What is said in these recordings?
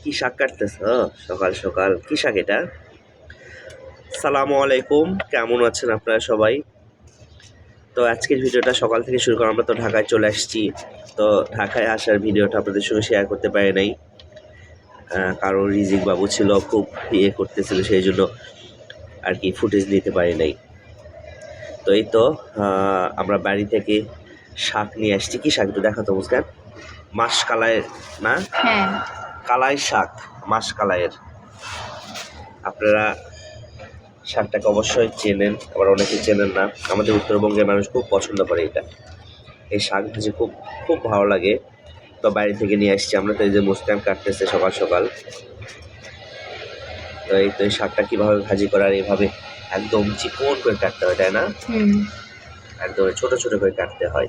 কি শাক কাটতেছ সকাল সকাল? কি শাক এটা? সালামু আলাইকুম, কেমন আছেন আপনারা সবাই? তো আজকের ভিডিওটা সকাল থেকে শুরু করা। আমরা তো ঢাকায় চলে আসছি। তো ঢাকায় আসার ভিডিওটা আপনাদের সঙ্গে শেয়ার করতে পারি নাই, কারণ রিজিক বাবু ছিল, খুব করতেছিল, সেই জন্য আর কি ফুটেজ নিতে পারি নাই। তো এই তো আমরা বাড়ি থেকে শাক নিয়ে আসছি। কি শাক একটু দেখাতো বুঝলেন? মাস কালাইয়ের না? হ্যাঁ, কালাই শাক, মাস কালাইয়ের। আপনারা শাকটাকে অবশ্যই চেনেন, আবার অনেকে চেনেন না। আমাদের উত্তরবঙ্গের মানুষ খুব পছন্দ করে এটা। এই শাক ভাজি খুব খুব ভালো লাগে। তো বাইরে থেকে নিয়ে আসছি আমরা। তো এই যে মুস্কান কাটতেছে সকাল সকাল। তো এই তো এই শাকটা কীভাবে ভাজি করার, এইভাবে একদম চিকন করে কাটতে হয়, তাই না? একদম ছোট ছোট করে কাটতে হয়।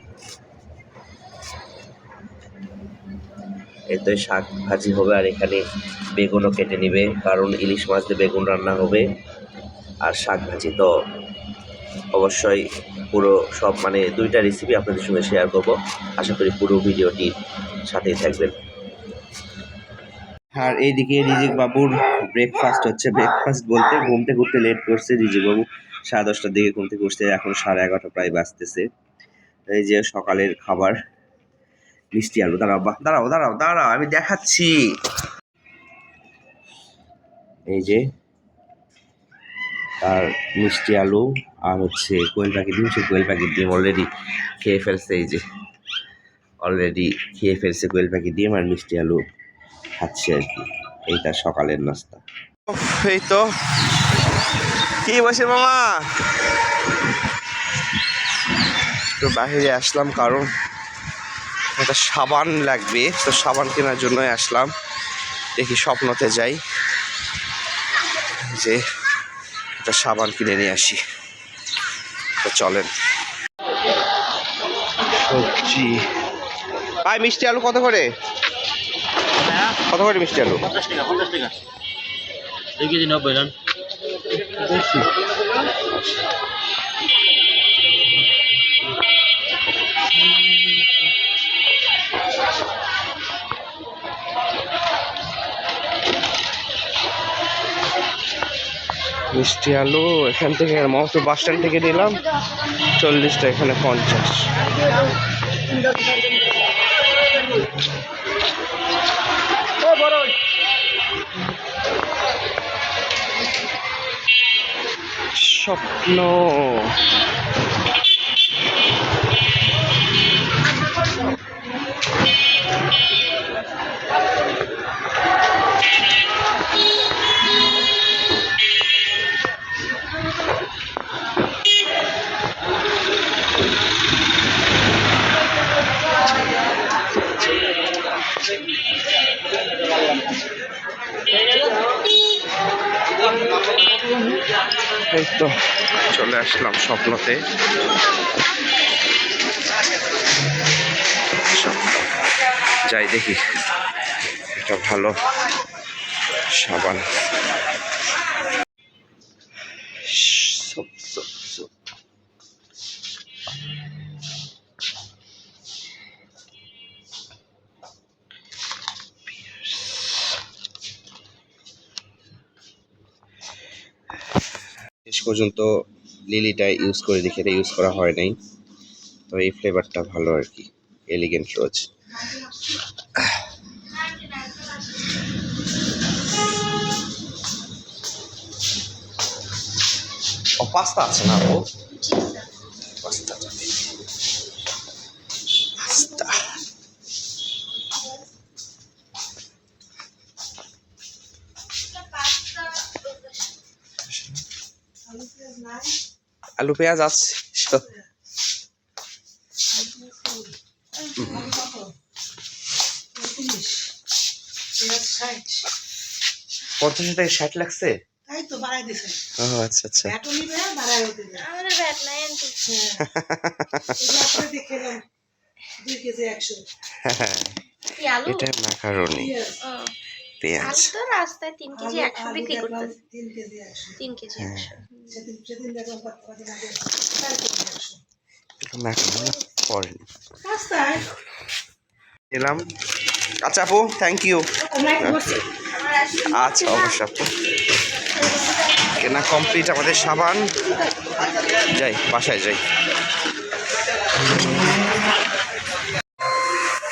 এই তো শাক ভাজি হবে, আর এখানে বেগুনও কেটে নিবে, কারণ ইলিশ মাছ দিয়ে বেগুন রান্না হবে আর শাক ভাজি। তো অবশ্যই পুরো সব মানে দুইটা রেসিপি আপনাদের সঙ্গে শেয়ার করব। আশা করি পুরো ভিডিওটির সাথেই থাকবেন। আর এইদিকে রিজিক বাবুর ব্রেকফাস্ট হচ্ছে। ব্রেকফাস্ট বলতে ঘুম থেকে উঠতে লেট করছে রিজিক বাবু। 10:30টার দিকে ঘুম থেকে উঠছে, এখন 11:30 প্রায় বাজতেছে। এই যে সকালের খাবার, মিষ্টি আলু। দাঁড়াও দাঁড়াও দাঁড়াও দাঁড়াও, আমি দেখাচ্ছি। এই যে আর মিষ্টি আলু, আর হচ্ছে কোয়েল পাখির ডিম। সে কোয়েল পাখির ডিম অলরেডি খেয়ে ফেলছে। এই যে অলরেডি খেয়ে ফেলছে কোয়েল পাখির ডিম, আর মিষ্টি আলু খাচ্ছে আর কি। এইটা সকালের নাস্তা। এই তো কি বসে মামা, তো বাহিরে আসলাম কারণ একটা সাবান লাগবে। তো সাবান কেনার জন্যই আসলাম। দেখি স্বপ্নতে যাই যে একটা সাবান কিনে নিয়ে আসি। তো চলেন। সবজি ভাই, মিষ্টি আলু কত করে? কত করে মিষ্টি আলু? 50 টাকা 50 টাকা 2 কেজি 90 গ্রাম। মিষ্টি আলু এখান থেকে মতো বাস স্ট্যান্ড থেকে নিলাম 40টা, এখানে 50। স্বপ্ন এই তো চলে আসলাম স্বপ্নতে। যাই দেখি এটা ভালো সাবান। শেষ পর্যন্ত লিলিটা ইউজ করে দেখি, এটা ইউজ করা হয় নাই। তো এই ফ্লেভারটা ভালো আর কি, এলিগেন্ট রোজ। ও পাস্তা আছে না? ও পাস্তা পাস্তা আলু পেঁয়াজ আছে। 50 থেকে 60 লাগছে। তাই তো বাড়াই দিছে। ও আচ্ছা আচ্ছা। ব্যাটও নিবে বাড়াইও দিবে। আমাদের ব্যাট নাই আনতে। এগুলো করে দেখলাম 2 কেজি 100। কি আলু? এটা ম্যাকারনি, পেঁয়াজ। আলু তো রাস্তায় 3 কেজি 100 বিক্রি করতেছে। 3 কেজি 100। 3 কেজি 100। সেদিন দেখলাম কতদিন আগে 4 কেজি 100। এটা ম্যাকারনি পড়েনি। রাস্তায় এলাম। আচ্ছা আপু, থ্যাংক ইউ। লাইক করছি। আচ্ছা অবশ্যই আপু। কেনা কমপ্লিট আমাদের সাবান। যাই বাসায় যাই।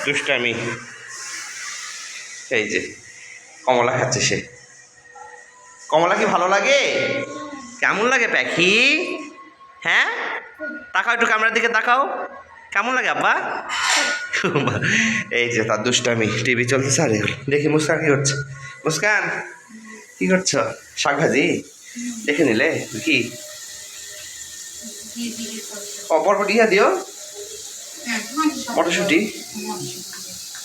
দুষ্টামি। এই যে কমলা খাচ্ছে সে। কমলা কি ভালো লাগে? কেমন লাগে পাখি? হ্যাঁ তাকাও একটু ক্যামেরার দিকে তাকাও। কেমন লাগে আব্বা? এই যে তার দুষ্টামি। টিভি চলতেছে আর দেখি মুস্কান কি করছে। মুস্কান কি করছো? শাক ভাজি দেখে নিলে কি পরপর ইয়া দিও মটরশুঁটি।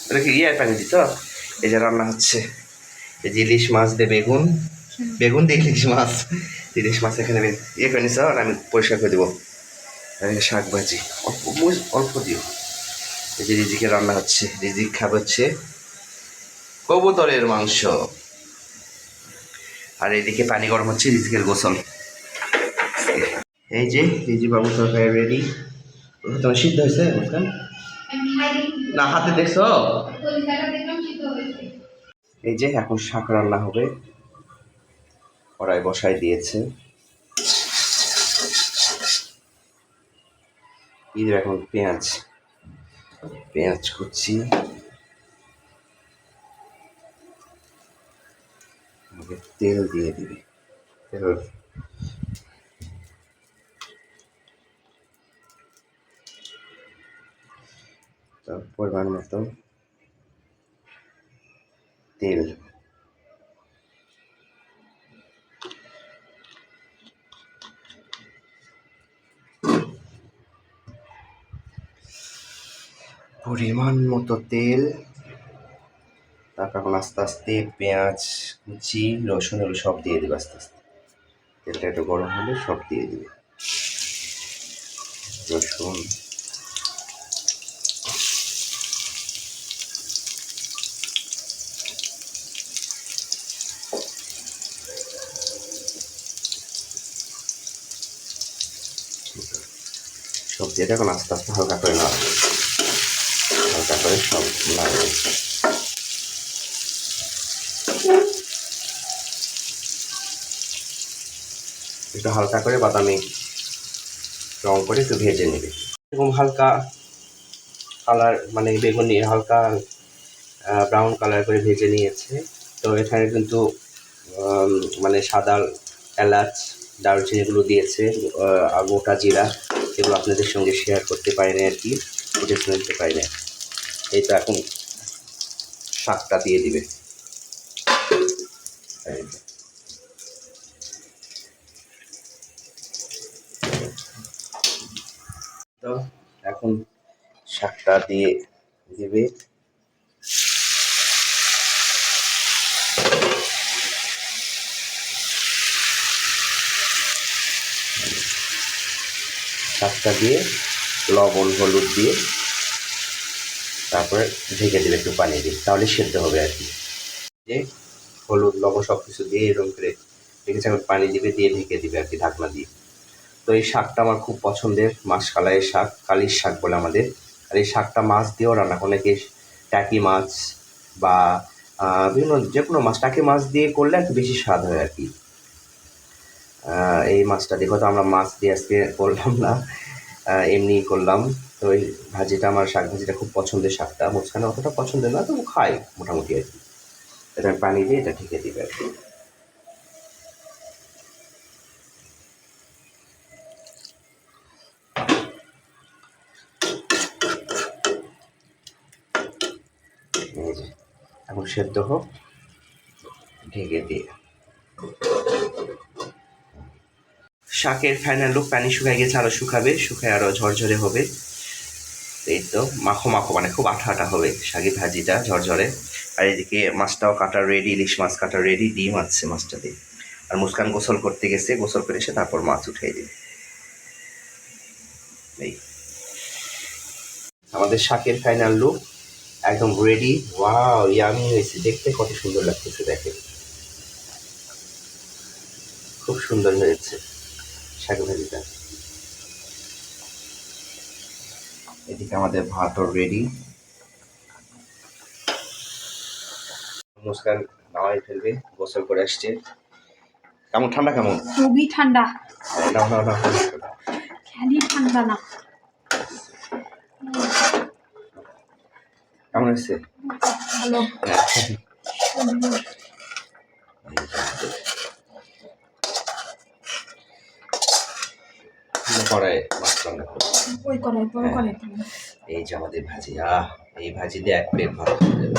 এটা কি ইয়ার পানি দিত? এই যে রান্না হচ্ছে। এই যে ইলিশ মাছ দিয়ে বেগুন, বেগুন দিয়ে ইলিশ মাছ। ইলিশ মাছ এখানে ইয়ে করে নিছ আর আমি পরিষ্কার করে দেবো। শাক ভাজি অল্প দিও। এই যে রিজিকে রান্না হচ্ছে। রিজিক খাবে হচ্ছে কবুতরের মাংস। আর এদিকে পানি গরম হচ্ছে রিজিকের গোসল। এই যে রিজি বাবু তরকারি রেডি। তোমার সিদ্ধ হয়েছে মুস্কান? না হাতে দেখছো? এই যে এখন শাক রান্না হবে। কড়াই বসাই দিয়েছে। এই এখন পেঁয়াজ কুচি। তেল দিয়ে দিবি। তেল পরিমাণ মতো তেল। পরিমাণ মতো তেল। তারপর এখন আস্তে আস্তে পেঁয়াজ কুচি রসুন এগুলো সব দিয়ে দিবে আস্তে আস্তে। তেলটা একটু গরম হলে সব দিয়ে দিবে। রসুন সব দিয়ে এখন আস্তে আস্তে হালকা করে নাড়বে। হালকা করে সব নাড়বে। একটু হালকা করে বাদামি রং করে একটু ভেজে নেবে। এরকম হালকা কালার মানে বেগুনি হালকা ব্রাউন কালার করে ভেজে নিয়েছে। তো এখানে কিন্তু মানে সাদা এলাচ দারুচিনি এগুলো দিয়েছে, গোটা জিরা, এগুলো আপনাদের সঙ্গে শেয়ার করতে পারিনি আর কি, ফুটেজ নিতে পারিনি। এই তো এখন শাকটা দিয়ে দিবে। তো এখন শাকটা দিয়ে দিবে। শাকটা দিয়ে লবণ হলুদ দিয়ে তারপরে ঢেকে দেবে একটু পানি দিয়ে, তাহলে সেদ্ধ হবে আর কি। যে হলুদ লবণ সব কিছু দিয়ে এরকম করে রেখেছে, এখন পানি দিবে, দিয়ে ঢেকে দিবে আর কি ঢাকনা দিয়ে। তো এই শাকটা আমার খুব পছন্দের, মাসকালাইয়ের শাক, কালির শাক বলে আমাদের। আর এই শাকটা মাছ দিয়েও রান্না, অনেকে টাকি মাছ বা বিভিন্ন যে কোনো মাছ, টাকি মাছ দিয়ে করলে একটু বেশি স্বাদ হয় আর কি। এই মাছটা দেখো তো আমরা মাছ দিয়ে আজকে করলাম না, এমনি করলাম। তো এই ভাজিটা, আমার শাক ভাজিটা খুব পছন্দের। শাকটা মুসকানে অতটা পছন্দের না, তবু খাই মোটামুটি আর কি। এটা পানি দিয়ে এটা ঢেকে দিবে আর কি। এখন সেদ্ধ হোক, ঢেকে দিয়ে। শাকের ফাইনাল লুক, পানি শুকায় গেছে, আরও শুকাবে, শুকায় আরও ঝরঝরে হবে। এই তো মাখো মাখো মানে খুব আঠা আঠা হবে শাকের ভাজিটা, ঝরঝরে। আর এদিকে মাছটাও কাটা রেডি, ইলিশ মাছ কাটা রেডি, ডিম আছে মাছটা দিয়ে। আর মুস্কান গোসল করতে গেছে, গোসল করে এসে তারপর মাছ উঠিয়ে দিবে। এই আমাদের শাকের ফাইনাল লুক, একদম রেডি। ওয়াও, ইয়ামি হয়েছে, দেখতে কত সুন্দর লাগতেছে, দেখেন খুব সুন্দর হয়েছে শাক ভাজিটা। এদিকে আমাদের ভাতও রেডি। মুস্কান নামাই ফেলবে, গোসল করে আসছে। কেমন ঠান্ডা কেমন? খুবই ঠান্ডা, নাও নাও নাও, খালি ঠান্ডা না। কেমন হচ্ছে? ভালো। কড়াই মাছ রান্না করবো। ওই করাই বড় করাই। এই যে আমাদের ভাজি, এই ভাজি দিয়ে এক প্লেট ভাত হয়ে যাবে।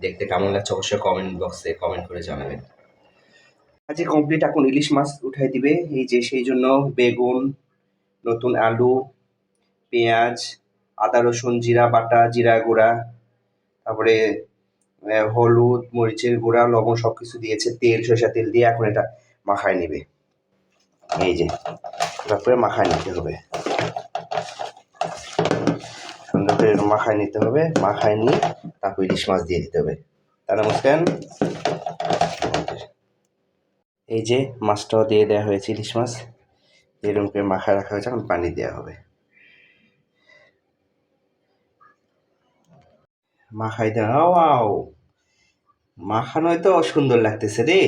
দেখতে কেমন লাগছে অবশ্যই কমেন্ট বক্সে কমেন্ট করে জানাবেন। ভাজি কমপ্লিট, এখন ইলিশ মাছ উঠাই দিবে। এই যে সেই জন্য বেগুন, নতুন আলু, পেঁয়াজ, আদা রসুন জিরা বাটা, জিরা গুঁড়া, তারপরে হলুদ, মরিচের গুঁড়া, লবণ সব কিছু দিয়েছে, তেল, সরষের তেল দিয়ে এখন এটা মাখায় নেবে। এই যে তারপরে মাখায় নিতে হবে, সুন্দর করে মাখায় নিতে হবে। মাখায় নিয়ে তারপর ইলিশ মাছ দিয়ে দিতে হবে। তাহলে মুস্কান, এই যে মাছটাও দিয়ে দেওয়া হয়েছে, ইলিশ মাছ এরকম করে মাখায় রাখা হয়েছে, এখন পানি দেওয়া হবে। মাখাই দাও, মাখানোয় তো সুন্দর লাগতেছে রে,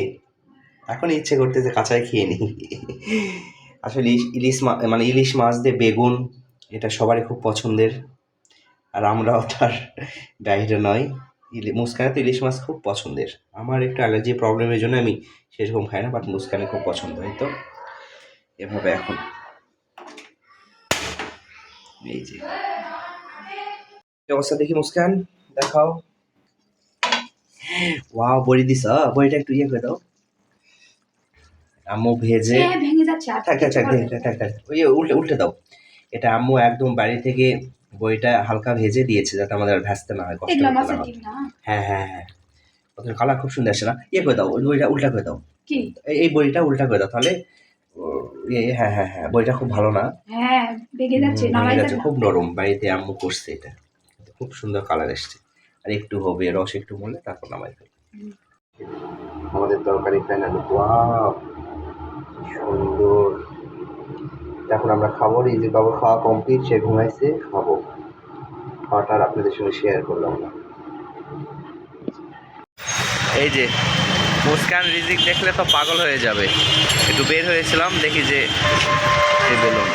এখন ইচ্ছে করতেছে কাঁচাই খেয়ে নি। আসলে ইলিশ মাছ মানে ইলিশ মাছ দিয়ে বেগুন, এটা সবারই খুব পছন্দের, আর আমরাও তার বাইরে নয়। মুস্কানে তো ইলিশ মাছ খুব পছন্দের। আমার একটু অ্যালার্জি প্রবলেমের জন্য আমি সেরকম খাই না, বাট মুস্কানে খুব পছন্দ হয়। তো এভাবে এখন এই যে কি অবস্থা দেখি মুস্কান, দেখাও। ওয়াও, বড়ি দিছ, বড়িটা একটু ইয়ে করে দাও। আম্মু ভেজে ভেঙে যাচ্ছে। থাক থাক থাক থাক থাক, ওই উল্টে দাও। এটা আম্মু একদম বাড়ি থেকে বইটা হালকা ভেজে দিয়েছে, যাতে আমাদের আর ভাজতে না হয়, কষ্ট এগুলো করতে মাছের না হয়। ডিম না? হ্যাঁ হ্যাঁ হ্যাঁ, ওদের কালার খুব সুন্দর আসে না? ইয়ে করে দাও, ওই বইটা উল্টা করে দাও। কি? এই বইটা উল্টা করে দাও তাহলে। হ্যাঁ হ্যাঁ হ্যাঁ, বইটা খুব ভালো না, হ্যাঁ ভেঙে যাচ্ছে, ভেঙে নামাই যাচ্ছে, যাবে। খুব নরম। বাড়িতে আম্মু করছে এটা, খুব সুন্দর কালার এসছে। আর একটু হবে রস, একটু মরলে তারপর নামাই ফেলবে। আমাদের তরকারি ফাইনাল, ওয়াও সুন্দর। এখন আমরা খাবো, রিজিক বাবুর খাওয়া কমপ্লিট, সে ঘুমাইছে, খাবো। খাওয়াটা আর আপনাদের সঙ্গে শেয়ার করলাম না। এই যে মুস্কান রিজিক দেখলে তো পাগল হয়ে যাবে। একটু বের হয়েছিলাম, দেখি যে বেলুন